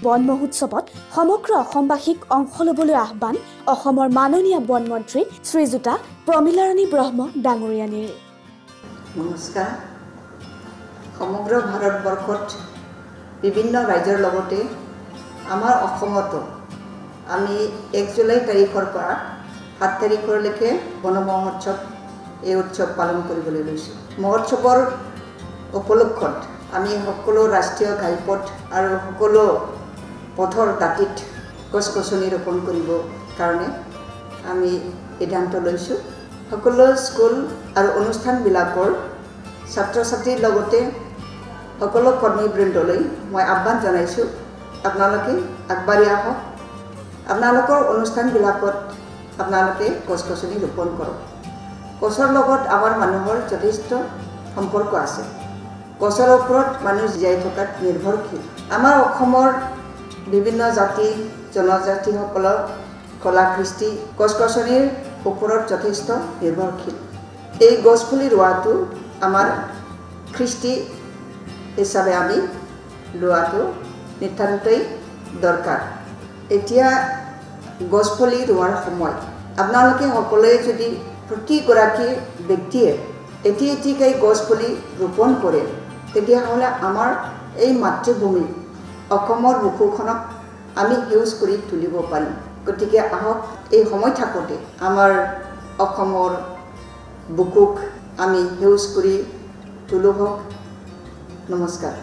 বন মহোৎসৱত সমগ্ৰ অসমবাসীক অংশ ল'বলৈ আহ্বান অসমৰ মাননীয় বন মন্ত্ৰী শ্ৰীযুতা প্ৰমীলাৰাণী ব্ৰহ্ম ডাঙৰীয়ানীৰ। নমস্কাৰ। সমগ্ৰ ভাৰতবৰ্ষত বিভিন্ন ৰাজ্যৰ লগতে আমাৰ অসমতো আমি 1 জুলাই তাৰিখৰ পৰা 7 তাৰিখলৈকে বন মহোৎসৱ এই উৎসৱ পালন কৰিবলৈ লৈছোঁ। মহোৎসৱৰ উপলক্ষত আমি সকলো ৰাষ্ট্ৰীয় ঘাইপথ আৰু সকলো পথৰ দাঁতিত গছ-গছনি ৰোপণ কৰিবৰ কাৰণে আমি সিদ্ধান্ত লৈছোঁ। সকলো স্কুল আৰু অনুষ্ঠানবিলাকৰ ছাত্ৰ-ছাত্ৰীৰ লগতে সকলো কৰ্মীবৃন্দলৈ মই আহ্বান জনাইছোঁ, আপোনালোকে আগবাঢ়ি আহক। আপোনালোকৰ অনুষ্ঠানবিলাকত আপোনালোকে গছ-গছনি ৰোপণ কৰক। গছৰ লগত আমাৰ মানুহৰ যথেষ্ট সম্পৰ্ক আছে। গছৰ ওপৰত মানুহ জীয়াই থকাত নিৰ্ভৰশীল। আমাৰ অসমৰ বিভিন্ন জাতি জনজাতিসকলৰ কলা কৃষ্টি গছ-গছনিৰ ওপৰত যথেষ্ট নিৰ্ভৰশীল। এই গছপুলি ৰোৱাটো আমাৰ কৃষ্টি হিচাপে আমি লোৱাটো নিতান্তই দৰকাৰ। এতিয়া গছপুলি ৰোৱাৰ সময়। আপোনালোকে সকলোৱে যদি প্ৰতিগৰাকী ব্যক্তিয়ে এটি গছপুলি ৰোপণ কৰে, তেতিয়াহ'লে আমাৰ এই মাতৃভূমি অসমৰ বুকুখনক আমি সেউজ কৰি তুলিব পাৰিম। গতিকে আহক, এই সময় থাকোঁতে আমাৰ অসমৰ বুকুক আমি সেউজ কৰি তোলো হওক। নমস্কাৰ।